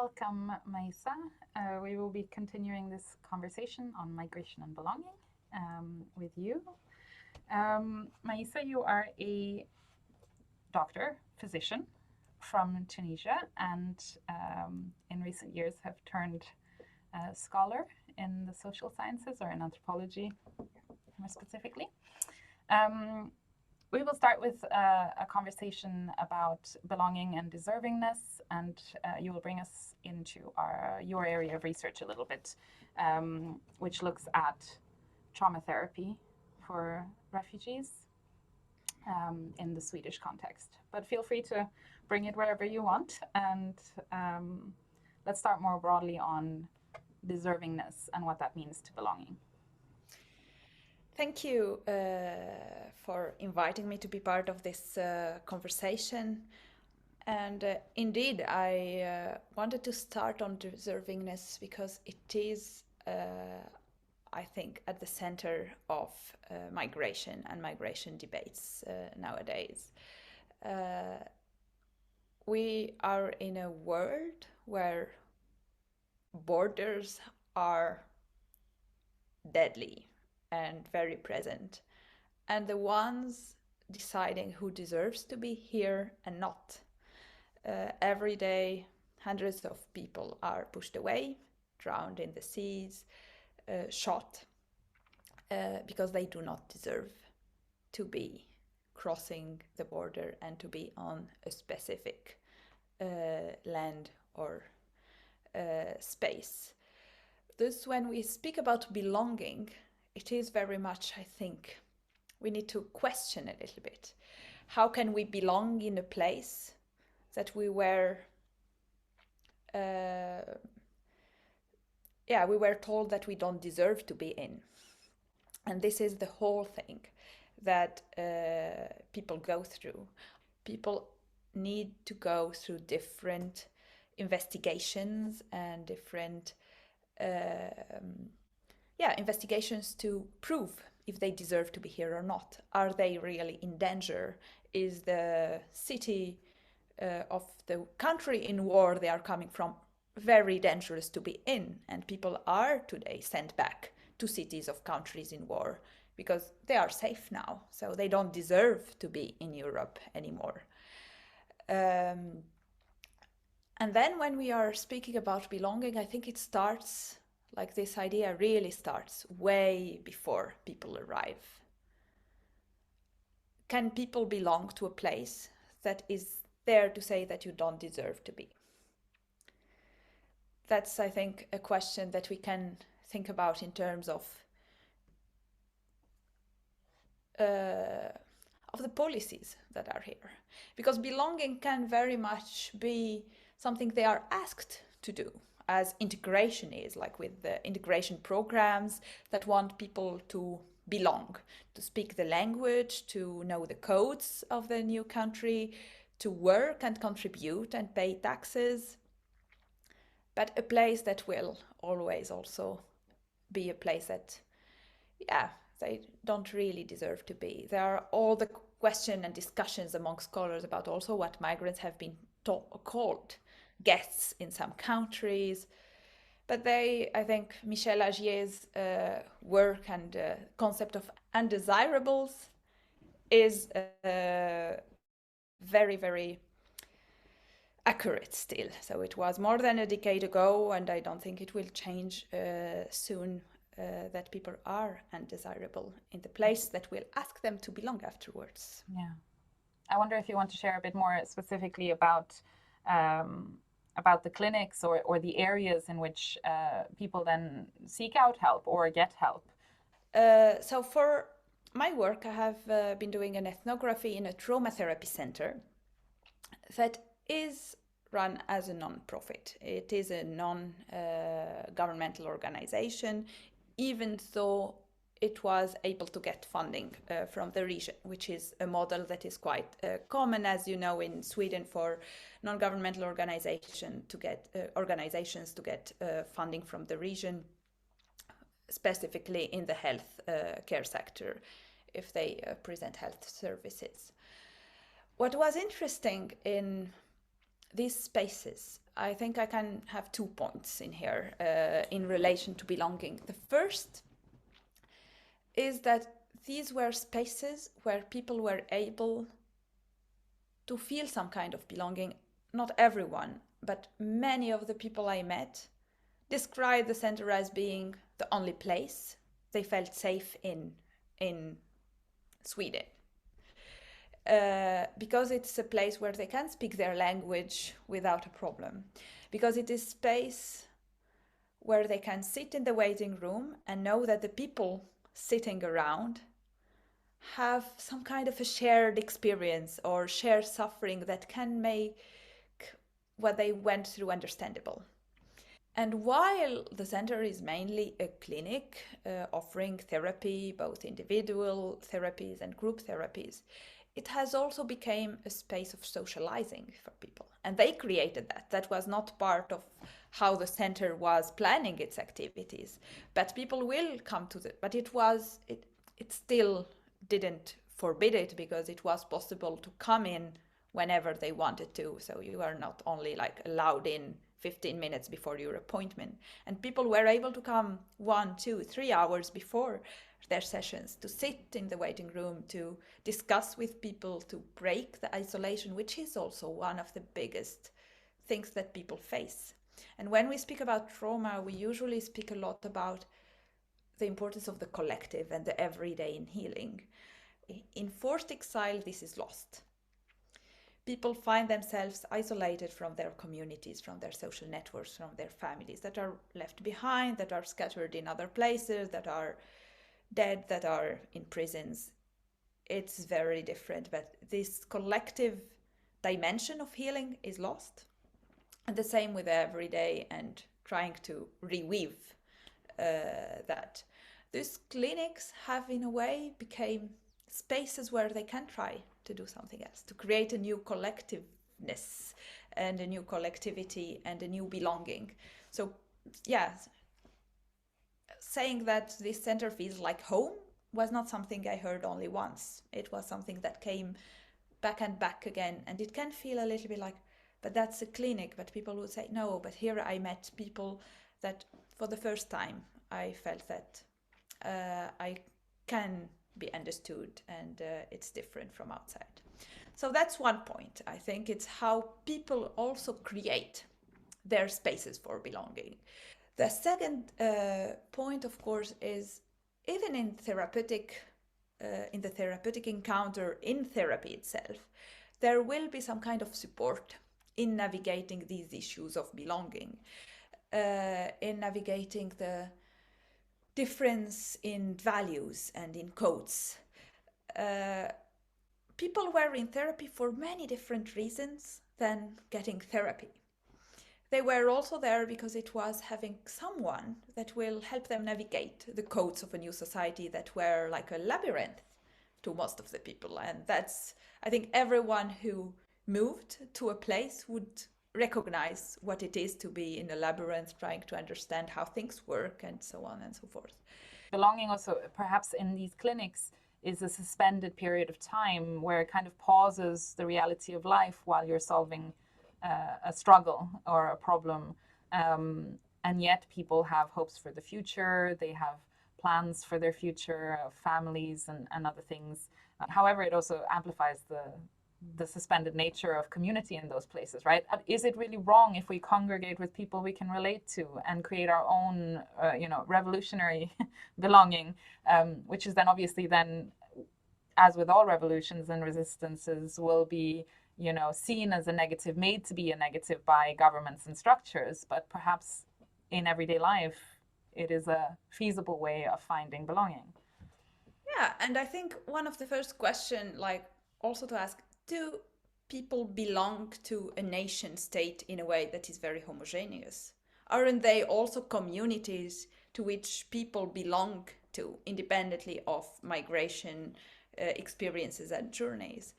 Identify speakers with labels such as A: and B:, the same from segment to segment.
A: Welcome, Mayssa. We will be continuing this conversation on migration and belonging with you. Mayssa, you are a doctor, physician from Tunisia, and in recent years have turned scholar in the social sciences, or in anthropology more specifically. We will start with a conversation about belonging and deservingness, and you will bring us into your area of research a little bit, which looks at trauma therapy for refugees in the Swedish context. But feel free to bring it wherever you want, and let's start more broadly on deservingness and what that means to belonging.
B: Thank you for inviting me to be part of this conversation. And indeed, I wanted to start on deservingness because it is, I think, at the center of migration and migration debates nowadays. We are in a world where borders are deadly and very present, and the ones deciding who deserves to be here and not. Every day, hundreds of people are pushed away, drowned in the seas, shot, because they do not deserve to be crossing the border and to be on a specific land or space. Thus, when we speak about belonging, it is very much, I think, we need to question a little bit. How can we belong in a place that we were told that we don't deserve to be in? And this is the whole thing that people go through. People need to go through different investigations and different investigations to prove if they deserve to be here or not. Are they really in danger? Is the city of the country in war they are coming from very dangerous to be in? And people are today sent back to cities of countries in war because they are safe now, so they don't deserve to be in Europe anymore. And then when we are speaking about belonging, I think it starts, like this idea really starts way before people arrive. Can people belong to a place that is there to say that you don't deserve to be? That's, I think, a question that we can think about in terms of the policies that are here. Because belonging can very much be something they are asked to do, as integration is, like with the integration programs that want people to belong, to speak the language, to know the codes of the new country, to work and contribute and pay taxes. But a place that will always also be a place that, they don't really deserve to be. There are all the questions and discussions among scholars about also what migrants have been called guests in some countries. But I think Michel Agier's work and concept of undesirables is very, very accurate still. So it was more than a decade ago, and I don't think it will change soon, that people are undesirable in the place that will ask them to belong afterwards.
A: Yeah. I wonder if you want to share a bit more specifically about the clinics or the areas in which people then seek out help or get help.
B: So for my work, I have been doing an ethnography in a trauma therapy center that is run as a non-profit. It is a non-governmental organization, even though it was able to get funding from the region, which is a model that is quite common, as you know, in Sweden for non-governmental organizations to get funding from the region, specifically in the health care sector, if they present health services. What was interesting in these spaces I think I can have 2 points in here in relation to belonging. The first is that these were spaces where people were able to feel some kind of belonging. Not everyone, but many of the people I met described the center as being the only place they felt safe in Sweden. Because it's a place where they can speak their language without a problem. Because it is space where they can sit in the waiting room and know that the people sitting around have some kind of a shared experience or shared suffering that can make what they went through understandable. And while the center is mainly a clinic offering therapy, both individual therapies and group therapies, it has also become a space of socializing for people. And they created that. That was not part of how the center was planning its activities. But people will come to it. But it still didn't forbid it, because it was possible to come in whenever they wanted to. So you are not only like allowed in 15 minutes before your appointment. And people were able to come 1, 2, 3 hours before their sessions, to sit in the waiting room, to discuss with people, to break the isolation, which is also one of the biggest things that people face. And when we speak about trauma, we usually speak a lot about the importance of the collective and the everyday in healing. In forced exile, this is lost. People find themselves isolated from their communities, from their social networks, from their families that are left behind, that are scattered in other places, that are dead, that are in prisons. It's very different, but this collective dimension of healing is lost. And the same with everyday and trying to reweave that. These clinics have in a way become spaces where they can try to do something else, to create a new collectiveness and a new collectivity and a new belonging. So yeah, saying that this center feels like home was not something I heard only once. It was something that came back and back again, and it can feel a little bit like, but that's a clinic. But people would say, no, but here I met people that for the first time I felt that I can be understood, and it's different from outside. So that's one point. I think it's how people also create their spaces for belonging. The second point, of course, is even in the therapeutic encounter in therapy itself, there will be some kind of support in navigating these issues of belonging, in navigating the difference in values and in codes. People were in therapy for many different reasons than getting therapy. They were also there because it was having someone that will help them navigate the codes of a new society that were like a labyrinth to most of the people. And that's, I think everyone who moved to a place would recognize what it is to be in a labyrinth, trying to understand how things work and so on and so forth.
A: Belonging also, perhaps in these clinics, is a suspended period of time where it kind of pauses the reality of life while you're solving a struggle or a problem. And yet people have hopes for the future, they have plans for their future, families and other things. However, it also amplifies the suspended nature of community in those places, right? Is it really wrong if we congregate with people we can relate to and create our own, revolutionary belonging, which is then obviously then, as with all revolutions and resistances, will be, seen as a negative, made to be a negative by governments and structures, but perhaps in everyday life, it is a feasible way of finding belonging.
B: Yeah, and I think one of the first questions, also to ask, do people belong to a nation state in a way that is very homogeneous? Aren't they also communities to which people belong to, independently of migration experiences and journeys?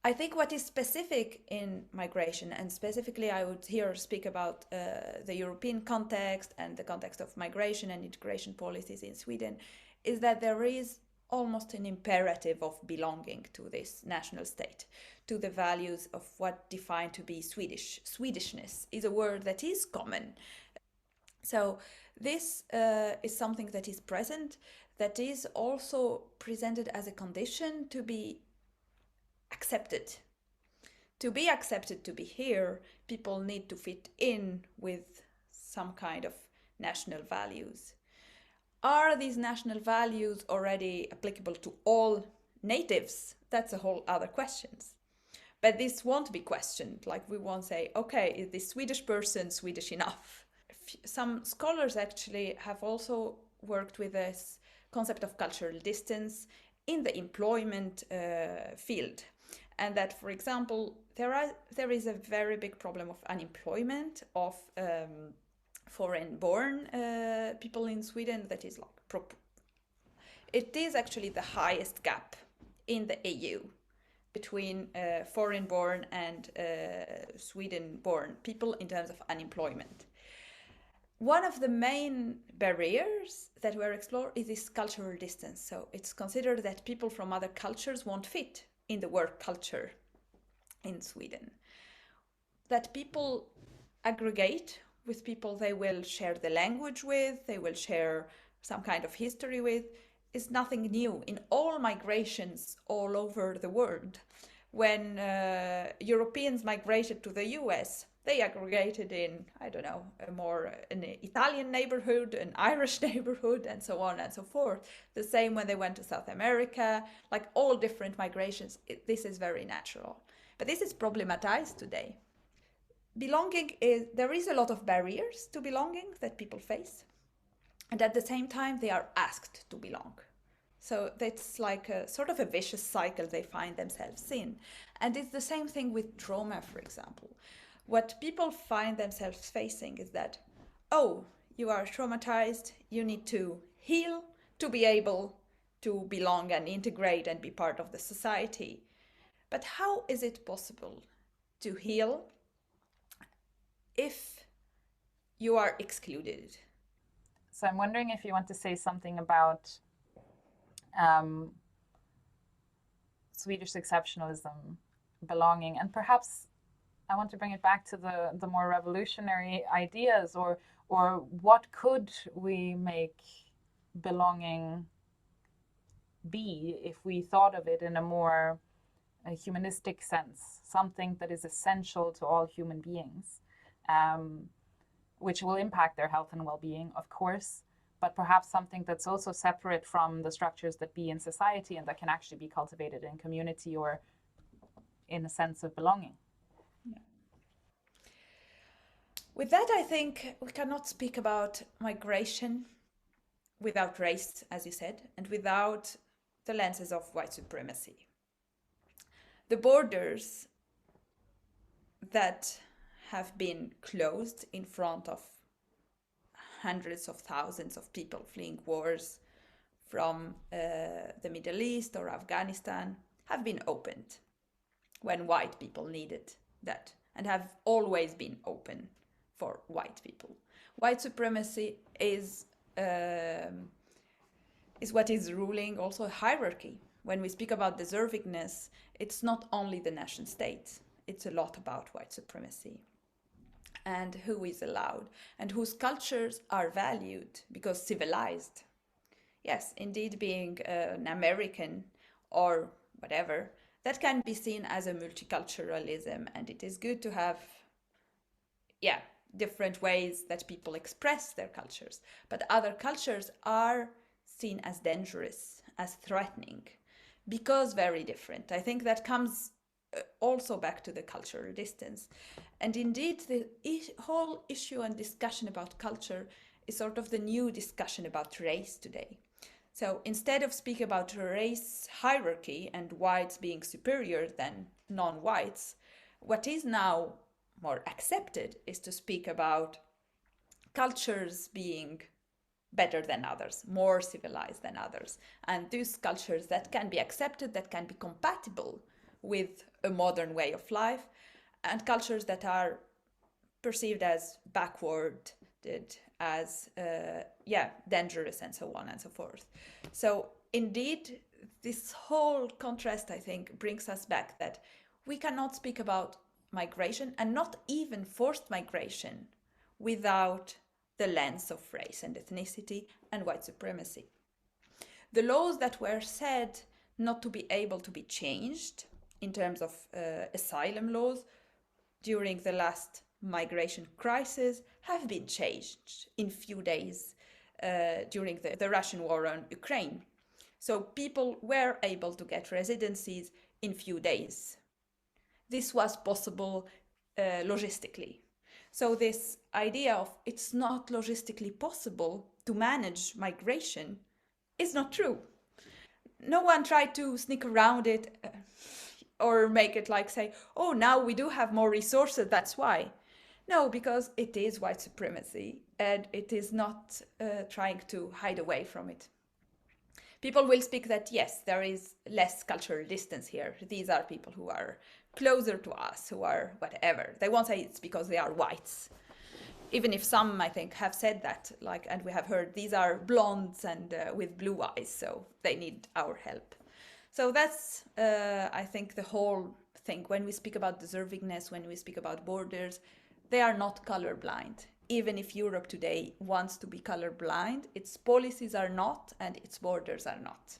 B: I think what is specific in migration, and specifically I would here speak about the European context and the context of migration and integration policies in Sweden, is that there is almost an imperative of belonging to this national state, to the values of what defined to be Swedish. Swedishness is a word that is common. So this is something that is present, that is also presented as a condition to be accepted. To be accepted to be here, people need to fit in with some kind of national values. Are these national values already applicable to all natives? That's a whole other question. But this won't be questioned. Like, we won't say, okay, is this Swedish person Swedish enough? Some scholars actually have also worked with this concept of cultural distance in the employment field. And that, for example, there is a very big problem of unemployment of foreign-born people in Sweden. That is like it is actually the highest gap in the EU between foreign-born and Sweden-born people in terms of unemployment. One of the main barriers that were explored is this cultural distance. So it's considered that people from other cultures won't fit in the work culture in Sweden. That people aggregate with people they will share the language with, they will share some kind of history with, is nothing new in all migrations all over the world. When Europeans migrated to the US, they aggregated in, I don't know, an Italian neighborhood, an Irish neighborhood, and so on and so forth. The same when they went to South America, like all different migrations. This is very natural. But this is problematized today. There is a lot of barriers to belonging that people face. And at the same time, they are asked to belong. So that's like a sort of a vicious cycle they find themselves in. And it's the same thing with trauma, for example. What people find themselves facing is that, oh, you are traumatized, you need to heal to be able to belong and integrate and be part of the society. But how is it possible to heal if you are excluded?
A: So I'm wondering if you want to say something about Swedish exceptionalism, belonging, and perhaps I want to bring it back to the more revolutionary ideas, or what could we make belonging be if we thought of it in a more humanistic sense, something that is essential to all human beings, which will impact their health and well-being, of course, but perhaps something that's also separate from the structures that be in society and that can actually be cultivated in community or in a sense of belonging.
B: Yeah. With that, I think we cannot speak about migration without race, as you said, and without the lenses of white supremacy. The borders that have been closed in front of hundreds of thousands of people fleeing wars from the Middle East or Afghanistan have been opened when white people needed that, and have always been open for white people. White supremacy is what is ruling also a hierarchy. When we speak about deservingness, it's not only the nation state, it's a lot about white supremacy and who is allowed and whose cultures are valued because civilized. Yes, indeed, being an American or whatever, that can be seen as a multiculturalism, and it is good to have, different ways that people express their cultures. But other cultures are seen as dangerous, as threatening, because very different. I think that comes also back to the cultural distance. And indeed, the whole issue and discussion about culture is sort of the new discussion about race today. So instead of speaking about race hierarchy and whites being superior than non-whites, what is now more accepted is to speak about cultures being better than others, more civilized than others. And these cultures that can be accepted, that can be compatible with a modern way of life, and cultures that are perceived as backward, as dangerous, and so on and so forth. So indeed, this whole contrast, I think, brings us back that we cannot speak about migration, and not even forced migration, without the lens of race and ethnicity and white supremacy. The laws that were said not to be able to be changed in terms of asylum laws during the last migration crisis have been changed in few days during the Russian war on Ukraine. So people were able to get residencies in few days. This was possible logistically. So this idea of it's not logistically possible to manage migration is not true. No one tried to sneak around it or make it like say, oh, now we do have more resources, that's why. No, because it is white supremacy, and it is not trying to hide away from it. People will speak that, yes, there is less cultural distance here. These are people who are closer to us, who are whatever. They won't say it's because they are whites. Even if some, I think, have said that, like, and we have heard these are blondes and with blue eyes, so they need our help. So that's, I think, the whole thing. When we speak about deservingness, when we speak about borders, they are not colorblind. Even if Europe today wants to be colorblind, its policies are not, and its borders are not.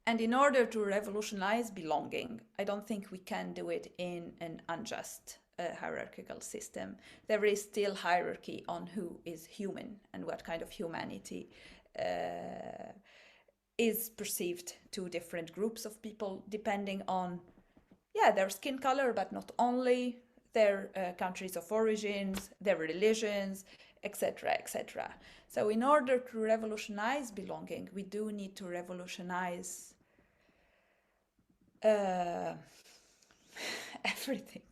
B: And in order to revolutionize belonging, I don't think we can do it in an unjust hierarchical system. There is still hierarchy on who is human and what kind of humanity is perceived to different groups of people, depending on, their skin color, but not only, their countries of origins, their religions, etc., etc. So in order to revolutionize belonging, we do need to revolutionize everything.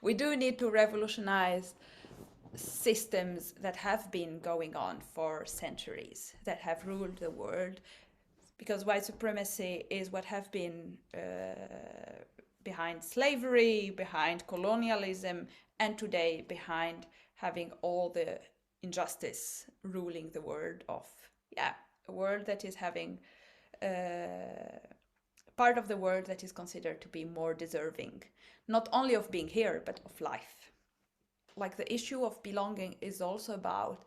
B: We do need to revolutionize systems that have been going on for centuries, that have ruled the world, because white supremacy is what have been behind slavery, behind colonialism, and today behind having all the injustice ruling the world of, a world that is having part of the world that is considered to be more deserving, not only of being here, but of life. Like, the issue of belonging is also about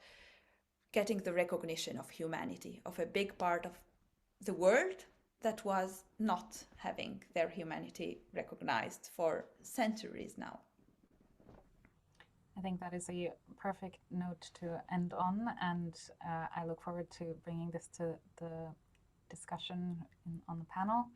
B: getting the recognition of humanity, of a big part of the world that was not having their humanity recognized for centuries now.
A: I think that is a perfect note to end on, and I look forward to bringing this to the discussion on the panel.